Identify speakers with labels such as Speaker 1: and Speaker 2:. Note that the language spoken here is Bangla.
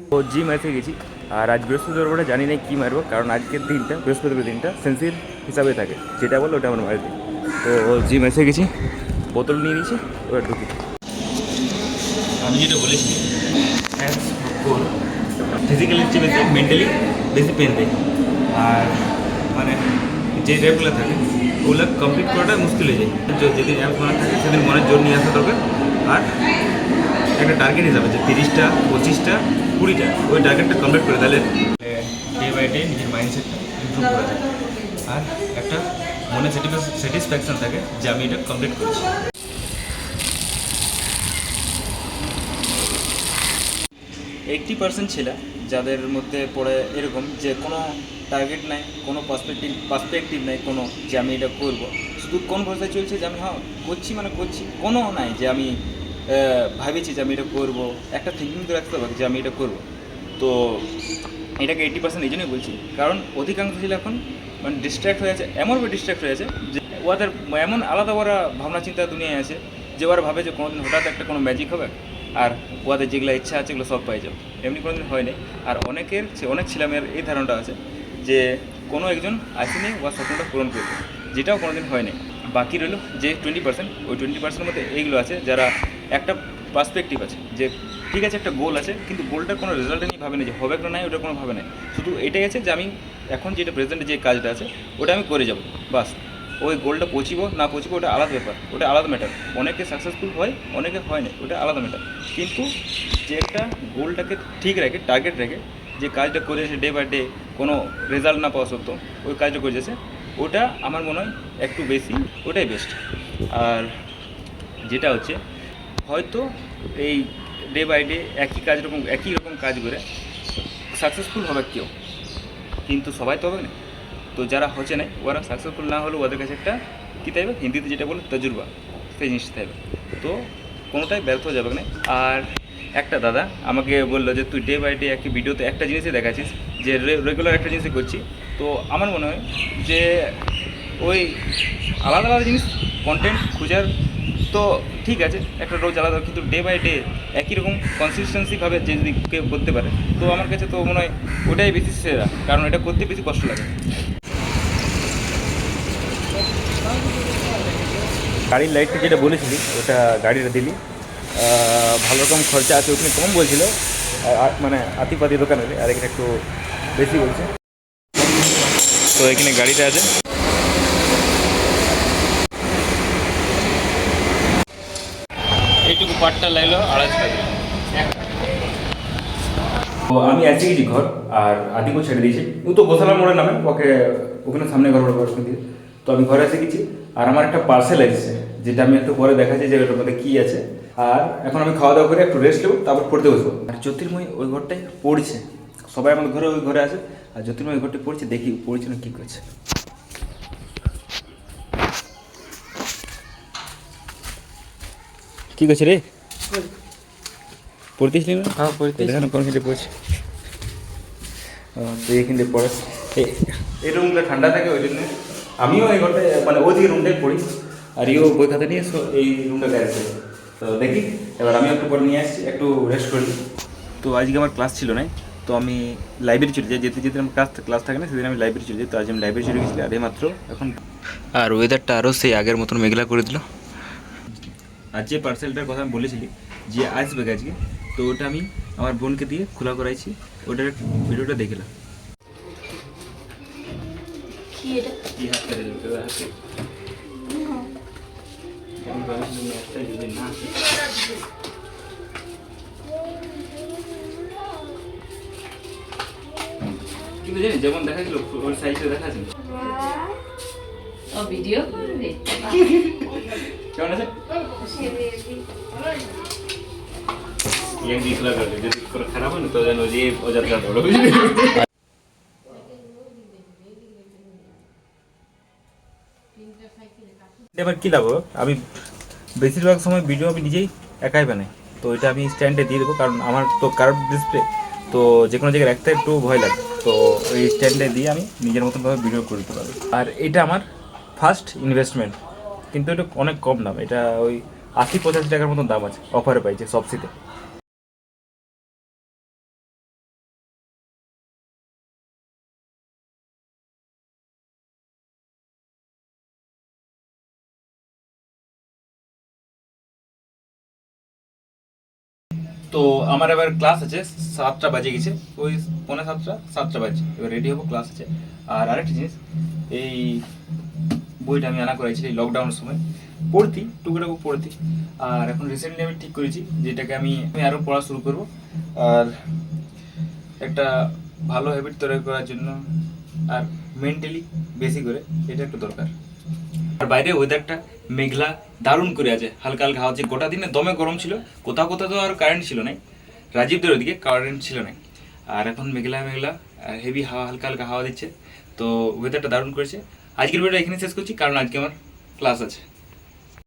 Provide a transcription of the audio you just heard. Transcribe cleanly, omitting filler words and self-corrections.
Speaker 1: তো জিম এসে গেছি। আর আজ বৃহস্পতিবার জানি না কী মারবো, কারণ আজকের দিনটা বৃহস্পতিবার দিনটা সেন্সির হিসাবে থাকে, যেটা বলো ওটা আমার মারি দিই। তো জিম এসে গেছি, বোতল নিয়ে নিয়েছি, ওটা ঢুকি। আমি যেটা বলেছি ফিজিক্যালি চেয়ে বেশি মেন্টালি বেশি পেন দেয়। আর মানে যে রেপগুলো থাকে ওগুলো কমপ্লিট করাটা মুশকিল হয়ে যায়। যেদিন অ্যাপ মনে থাকে সেদিন মনের জোর নিয়ে আসা দরকার। আর একটা টার্গেট হিসাবে যে 30টা 25টা 20টা ওই টার্গেটটা কমপ্লিট করে তাহলে ডে বাই ডে নিজের মাইন্ডসেটটা ইমপ্রুভ করা যায়। আর একটা মনে স্যাটিসফ্যাকশন থাকে যে আমি এটা কমপ্লিট করেছি। 80% ছেলে যাদের মধ্যে পড়ে এরকম যে কোনো টার্গেট নাই, কোনো পার্সপেক্টিভ নাই, কোনো যে আমি এটা করবো, শুধু কোন ভরসায় চলছে যে আমি হ্যাঁ করছি মানে করছি, কোনো নাই যে আমি ভাবেছি যে আমি এটা করবো, একটা থিঙ্কিং তো রাখতে হবে যে আমি এটা করবো। তো এটাকে 80% এই জন্যই বলছি, কারণ অধিকাংশ ছেলে এখন মানে ডিস্ট্র্যাক্ট হয়ে আছে, এমনভাবে ডিস্ট্র্যাক্ট হয়ে আছে যে ওদের এমন আলাদা ওরা ভাবনা চিন্তা দুনিয়ায় আছে যে ওরা ভাবে যে কোনোদিন হঠাৎ একটা কোনো ম্যাজিক হবে আর ওদের যেগুলো ইচ্ছা আছে এগুলো সব পাই যাবে। এমনি কোনোদিন হয়নি। আর অনেক ছেলেমেয়ের এই ধারণাটা আছে যে কোনো একজন আসেনি ওর স্বপ্নটা পূরণ করবে, যেটাও কোনোদিন হয়নি। বাকি রইল যে 20%, ওই 20%-এর মধ্যে এইগুলো আছে যারা একটা পার্সপেক্টিভ আছে যে ঠিক আছে একটা গোল আছে, কিন্তু গোলটার কোনো রেজাল্ট নিয়ে ভাবে না যে হবে না, ওটা কোনো ভাবে না। শুধু এটাই আছে যে আমি এখন যেটা প্রেজেন্টে যে কাজটা আছে ওটা আমি করে যাব, বাস। ওই গোলটা পৌঁছিব না পৌঁছিব ওটা আলাদা ব্যাপার, ওটা আলাদা ম্যাটার। অনেকে সাকসেসফুল হয়, অনেকে হয় না, ওটা আলাদা ম্যাটার। কিন্তু যে একটা গোলটাকে ঠিক রেখে টার্গেট রেখে যে কাজটা করে যাচ্ছে ডে বাই ডে, কোনো রেজাল্ট না পাওয়া সত্ত্বেও ওই কাজটা করে যাচ্ছে, ওটা আমার মনে হয় একটু বেশি, ওটাই বেস্ট। আর যেটা হচ্ছে হয়তো এই ডে বাই ডে একই রকম কাজ করে সাকসেসফুল হবে কেউ, কিন্তু সবাই তো হবে না। তো যারা হচ্ছে না ওরা সাকসেসফুল না হলেও ওদের কাছে একটা কী থাকবে, হিন্দিতে যেটা বলে তজুর্বা, সেই জিনিসটা থাকবে। তো কোনোটাই ব্যর্থ হয়ে যাবে না। আর একটা দাদা আমাকে বললো যে তুই ডে বাই ডে একই ভিডিওতে একটা জিনিসই দেখাচ্ছিস, যে রেগুলার একটা জিনিসই করছি। তো আমার মনে হয় যে ওই আলাদা আলাদা জিনিস কন্টেন্ট খোঁজার তো ঠিক আছে, একটা রোজ আলাদা, কিন্তু ডে বাই ডে একই রকম কনসিস্টেন্সিভাবে যে যদি কেউ করতে পারে তো আমার কাছে তো মনে হয় ওটাই বেশি সেরা, কারণ এটা করতে বেশি কষ্ট লাগে। গাড়ির লাইটটা যেটা বলেছিলি ওটা গাড়িটা দিলি, ভালো রকম খরচা আছে, ওখানে কম বলছিল মানে আতিপাতি দোকানে, আর এখানে একটু বেশি বলছে। তো এখানে গাড়িটা আছে, এইটুকু পার্টটা লাগলো 250 টাকা। তো আমি এসে গেছি ঘর, আর আদিকেও ছেড়ে দিয়েছি। ও তো গোসালা মোড়ের নামে, ওখানে সামনে ঘর ওখান দিয়ে। তো আমি ঘরে এসে গেছি, আর আমার একটা পার্সেল এসেছে, যেটা আমি একটু পরে দেখাচ্ছি যে ওটার মধ্যে কী আছে। আর এখন আমি খাওয়া দাওয়া করে একটু রেস্ট নেবো, তারপর পড়তে বসবো। আর জ্যোতির্ময় ওই ঘরটাই পড়ছে, সবাই আমার ঘরে ওই ঘরে আছে, আর জ্যোতির্ময় ওই ঘরটাই পড়ছে, দেখি পড়ছে না কী করছে। কী করছে রে? পড়তেছিলি না?
Speaker 2: হ্যাঁ পড়তে
Speaker 1: কোন ক্ষেত্রে পড়ছে? তো এইখানে পড়ে, এই রুমটা ঠান্ডা থাকে ওই জন্য আমিও এই ঘরটায় মানে ওই দিকে রুমটায় পড়ি। আর ইও বই খাতা নিয়ে এই রুমটাতে আসছে। তো দেখি এবার আমি একটু পরে নিয়ে আসছি, একটু রেস্ট করি। তো আজকে আমার ক্লাস ছিল না, তো আমি লাইব্রেরি চলে যাই। যেতে যেতে আমার ক্লাস থাকে না, সেদিন আমি লাইব্রেরি চলে যাই। তো আজ আমি লাইব্রেরি চলে গেছিলাম আর মাত্র এখন। আর ওয়েদারটা আরও সেই আগের মতন মেঘলা করে দিল। আর যে পার্সেলটার কথা আমি বলেছিলি যে আসবে আজকে, তো ওটা আমি আমার বোনকে দিয়ে খোলা করাইছি, ওটার ভিডিওটা দেখলাম। কিন্তু জানি যেমন দেখাচ্ছিল ওর সাইজে দেখাচ্ছে
Speaker 3: ভিডিও করবে
Speaker 1: কেমন আছে? যদি খারাপ হয় না তো যেন যে অজাত হলো। এবার কী লাভ, আমি বেশিরভাগ সময় ভিডিও আমি নিজেই একাই বানাই। তো এটা আমি স্ট্যান্ডে দিয়ে দেবো, কারণ আমার তো কার্ভ ডিসপ্লে, তো যে কোনো জায়গায় রাখতে একটু ভয় লাগে। তো ওই স্ট্যান্ডে দিয়ে আমি নিজের মতনভাবে ভিডিও করে দিতে পারবো। আর এটা আমার ফার্স্ট ইনভেস্টমেন্ট, কিন্তু এটা অনেক কম দাম। এটা ওই 80-85 টাকার মতন দাম আছে, অফারে পাইছে সবসিতে। তো আমার এবার ক্লাস আছে, 7টা বাজে গেছে, ওই 6:45 7টা বাজে, এবার রেডি হবো, ক্লাস আছে। আর আরেকটা জিনিস, এই বইটা আমি আনা করাইছি এই লকডাউনের সময়, পড়তি টুকটাক পড়তি। আর এখন রিসেন্টলি আমি ঠিক করেছি যেটাকে আমি আরও পড়া শুরু করব। আর একটা ভালো হ্যাবিট তৈরি করার জন্য আর মেন্টালি বেশি করে এটা একটু দরকার। আর বাইরে ওয়েদারটা মেঘলা দারুণ করে আছে, হালকা হালকা হাওয়া হচ্ছে। গোটা দিনে দমে গরম ছিল, কোথাও কোথাও তো আর কারেন্ট ছিল না, রাজীবদের ওদিকে কারেন্ট ছিল না। আর এখন মেঘলা মেঘলা হেভি হাওয়া, হালকা হালকা হাওয়া দিচ্ছে, তো ওয়েদারটা দারুণ করেছে। আজকের ভিডিওটা এখানে শেষ করছি, কারণ আজকে আমার ক্লাস আছে।